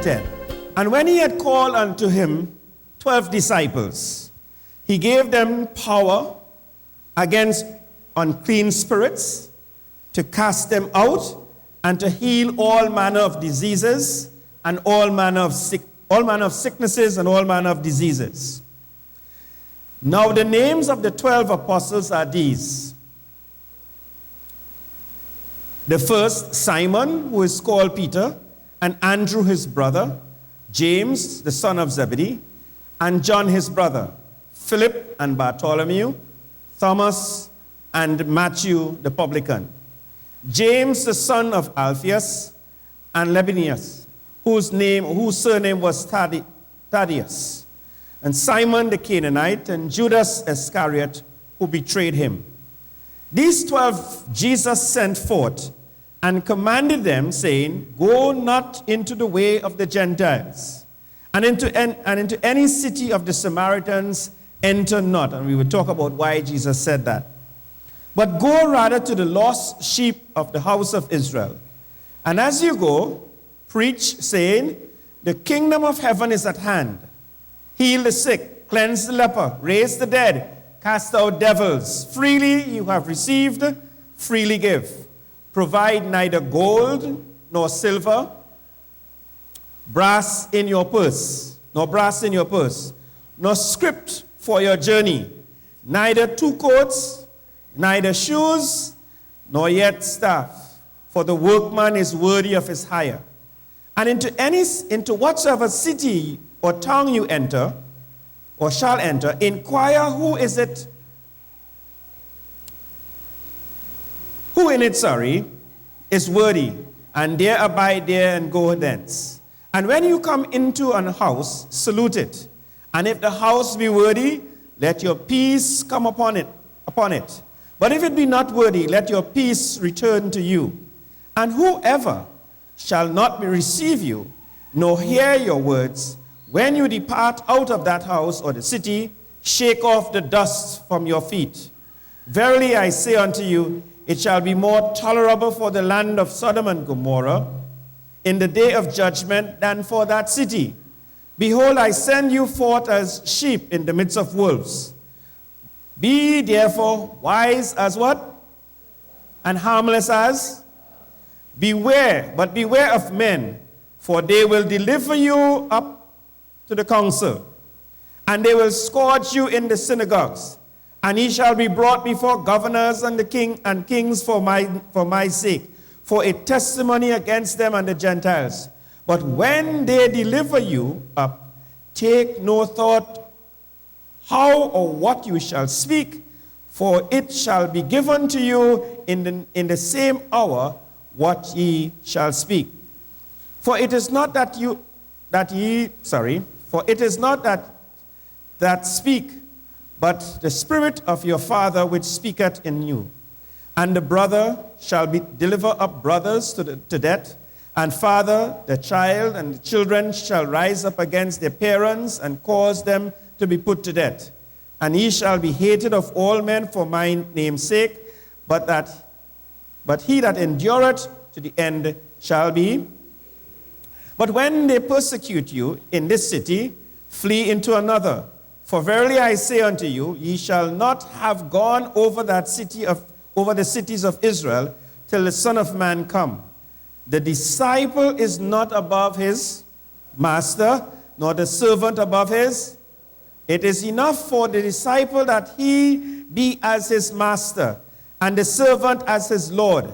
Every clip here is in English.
10. And when he had called unto him 12 disciples, he gave them power against unclean spirits, to cast them out, and to heal all manner of diseases, and all manner of sicknesses, and all manner of diseases. Now the names of the 12 apostles are these. The first, Simon, who is called Peter, and Andrew his brother, James, the son of Zebedee, and John his brother, Philip and Bartholomew, Thomas and Matthew the publican, James the son of Alphaeus, and Lebanius, whose surname was Thaddeus, and Simon the Canaanite, and Judas Iscariot, who betrayed him. These 12 Jesus sent forth, and commanded them, saying, Go not into the way of the Gentiles, and into any city of the Samaritans enter not. And we will talk about why Jesus said that. But go rather to the lost sheep of the house of Israel. And as you go, preach, saying, The kingdom of heaven is at hand. Heal the sick, cleanse the leper, raise the dead, cast out devils. Freely you have received, freely give. Provide neither gold nor silver, brass in your purse, nor script for your journey, neither 2 coats, neither shoes, nor yet staff, for the workman is worthy of his hire. And into whatsoever city or town you enter, or shall enter, inquire who in it is worthy, and there abide there and go thence. And when you come into an house, salute it. And if the house be worthy, let your peace come upon it. But if it be not worthy, let your peace return to you. And whoever shall not receive you, nor hear your words, when you depart out of that house or the city, shake off the dust from your feet. Verily I say unto you, it shall be more tolerable for the land of Sodom and Gomorrah in the day of judgment than for that city. Behold, I send you forth as sheep in the midst of wolves. Be therefore wise as what? And harmless as? Beware of men, for they will deliver you up to the council, and they will scourge you in the synagogues. And he shall be brought before governors and kings for my sake, for a testimony against them and the Gentiles. But when they deliver you up, take no thought how or what you shall speak, for it shall be given to you in the same hour what ye shall speak. For it is not that speak, but the Spirit of your Father which speaketh in you. And the brother shall deliver up brothers to death, and father the child, and the children shall rise up against their parents and cause them to be put to death. And he shall be hated of all men for my name's sake, but he that endureth to the end shall be. But when they persecute you in this city, flee into another. For verily I say unto you, ye shall not have gone over the cities of Israel till the Son of Man come. The disciple is not above his master, nor the servant above his. It is enough for the disciple that he be as his master, and the servant as his Lord.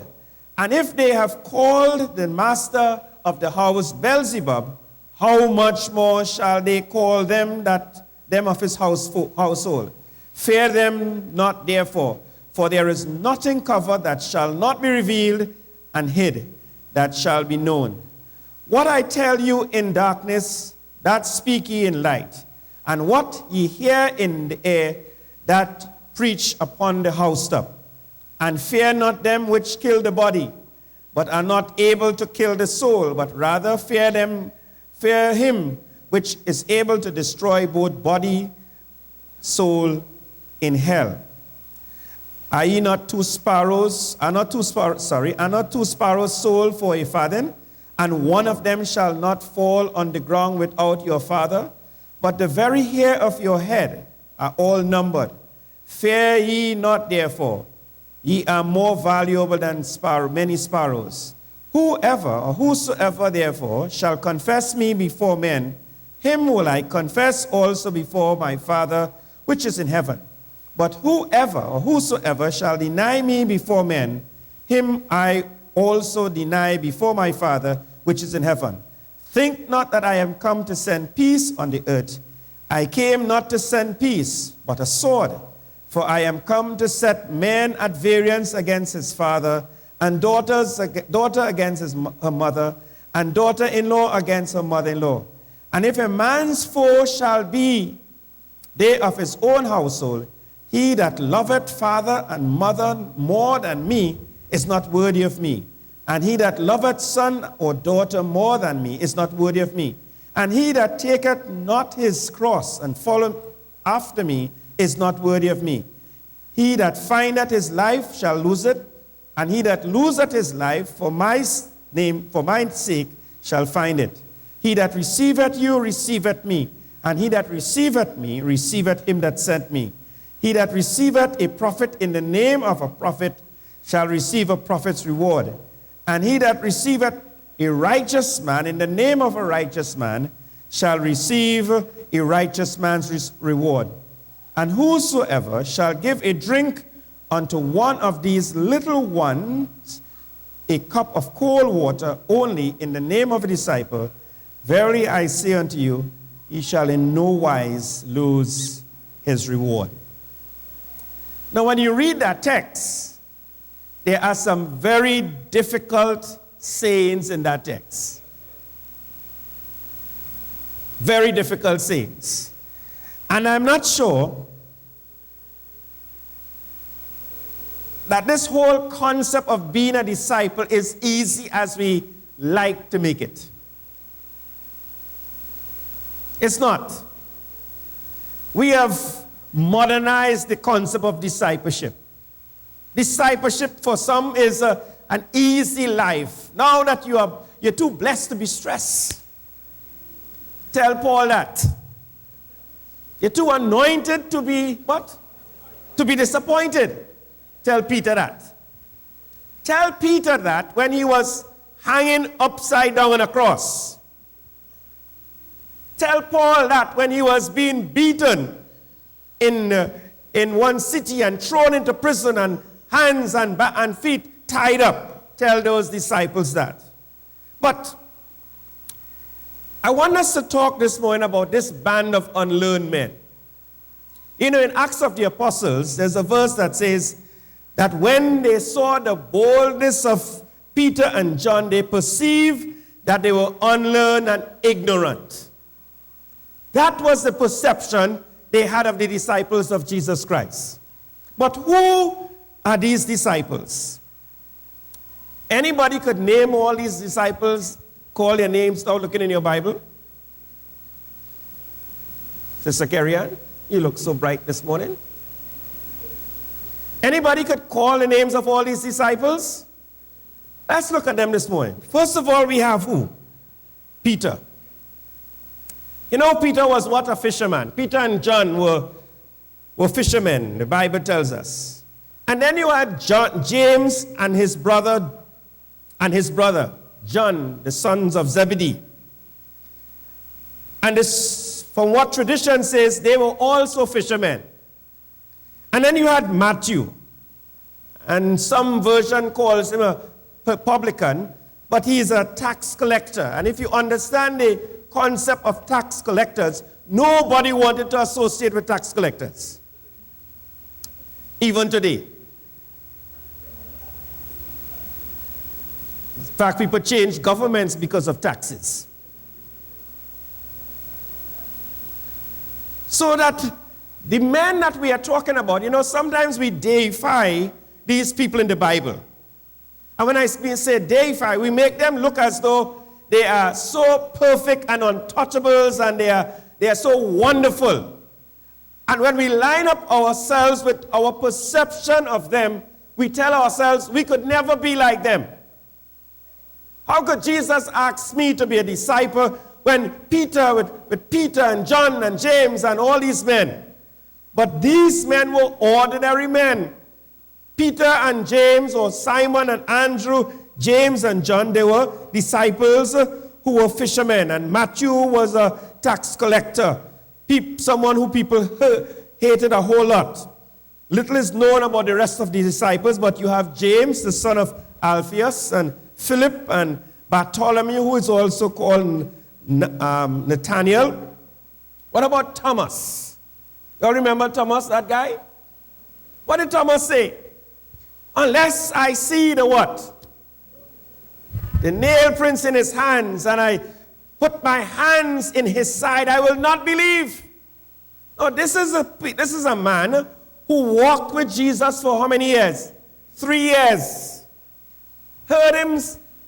And if they have called the master of the house Beelzebub, how much more shall they call them of his household? Fear them not therefore, for there is nothing covered that shall not be revealed, and hid that shall be known. What I tell you in darkness, that speak ye in light, and what ye hear in the air, that preach upon the housetop. And fear not them which kill the body, but are not able to kill the soul, but rather fear him which is able to destroy both body, soul in hell. Are not two sparrows sold for a farthing? and one of them shall not fall on the ground without your Father? But the very hair of your head are all numbered. Fear ye not, therefore. Ye are more valuable than many sparrows. Whoever or whosoever, therefore, shall confess me before men, him will I confess also before my Father which is in heaven. But whoever or whosoever shall deny me before men, him I also deny before my Father which is in heaven. Think not that I am come to send peace on the earth. I came not to send peace, but a sword. For I am come to set man at variance against his father, and daughter against her mother, and daughter-in-law against her mother-in-law. And if a man's foe shall be they of his own household, he that loveth father and mother more than me is not worthy of me. And he that loveth son or daughter more than me is not worthy of me. And he that taketh not his cross and followeth after me is not worthy of me. He that findeth his life shall lose it, and he that loseth his life for my sake, shall find it. He that receiveth you receiveth me, and he that receiveth me receiveth him that sent me. He that receiveth a prophet in the name of a prophet shall receive a prophet's reward. And he that receiveth a righteous man in the name of a righteous man shall receive a righteous man's reward. And whosoever shall give a drink unto one of these little ones a cup of cold water only in the name of a disciple, verily I say unto you, he shall in no wise lose his reward. Now when you read that text, there are some very difficult sayings in that text. Very difficult sayings. And I'm not sure that this whole concept of being a disciple is easy as we like to make it. It's not. We have modernized the concept of discipleship. Discipleship for some is an easy life. Now that you're too blessed to be stressed. Tell Paul that. You're too anointed to be what? To be disappointed. Tell Peter that. Tell Peter that when he was hanging upside down on a cross. Tell Paul that when he was being beaten in one city and thrown into prison and hands and feet tied up. Tell those disciples that. But I want us to talk this morning about this band of unlearned men. You know, in Acts of the Apostles, there's a verse that says that when they saw the boldness of Peter and John, they perceived that they were unlearned and ignorant. That was the perception they had of the disciples of Jesus Christ. But who are these disciples? Anybody could name all these disciples, call their names, start looking in your Bible? Sister Carrie-Ann, you look so bright this morning. Anybody could call the names of all these disciples? Let's look at them this morning. First of all, we have who? Peter. You know, Peter was what? A fisherman. Peter and John were fishermen, the Bible tells us. And then you had James and his brother, John, the sons of Zebedee. And this, from what tradition says, they were also fishermen. And then you had Matthew. And some version calls him a publican, but he is a tax collector. And if you understand the concept of tax collectors, nobody wanted to associate with tax collectors. Even today. In fact, people change governments because of taxes. So that the men that we are talking about, you know, sometimes we deify these people in the Bible. And when I say deify, we make them look as though they are so perfect and untouchables and they are so wonderful. And when we line up ourselves with our perception of them, we tell ourselves we could never be like them. How could Jesus ask me to be a disciple when Peter, with Peter and John and James and all these men? But these men were ordinary men. Peter and James, or Simon and Andrew, James and John, they were disciples who were fishermen. And Matthew was a tax collector, someone who people hated a whole lot. Little is known about the rest of the disciples, but you have James, the son of Alphaeus, and Philip and Bartholomew, who is also called Nathaniel. What about Thomas? You all remember Thomas, that guy? What did Thomas say? Unless I see the what? The nail prints in his hands, and I put my hands in his side, I will not believe. No, this is a man who walked with Jesus for how many years? 3 years. Heard him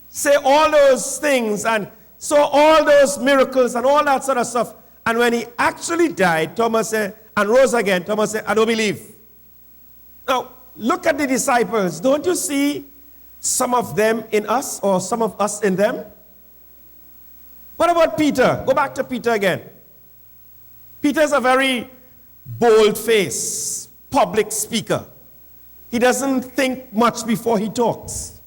say all those things and saw all those miracles and all that sort of stuff. And when he actually died, Thomas said, and rose again, Thomas said, I don't believe. Now, look at the disciples. Don't you see some of them in us or some of us in them? What about Peter? Go back to Peter again. Peter's a very bold-faced public speaker. He doesn't think much before he talks.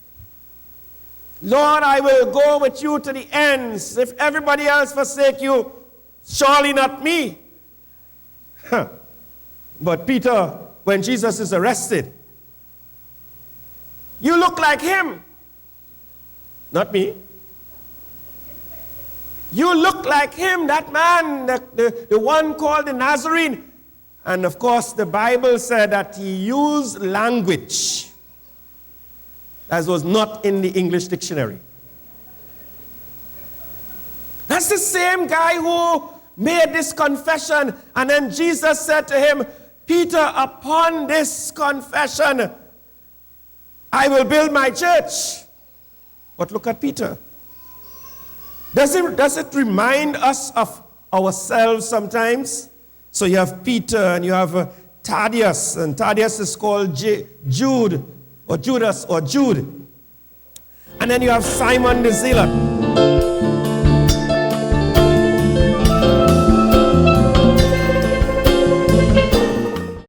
Lord, I will go with you to the ends. If everybody else forsake you, surely not me. But Peter, when Jesus is arrested, you look like him. Not me. You look like him, that man, the one called the Nazarene. And of course, the Bible said that he used language that was not in the English dictionary. That's the same guy who made this confession. And then Jesus said to him, Peter, upon this confession, I will build my church. But look at Peter. Does it remind us of ourselves sometimes? So you have Peter and you have Thaddeus, and Thaddeus is called Jude, or Judas, or Jude. And then you have Simon the Zealot.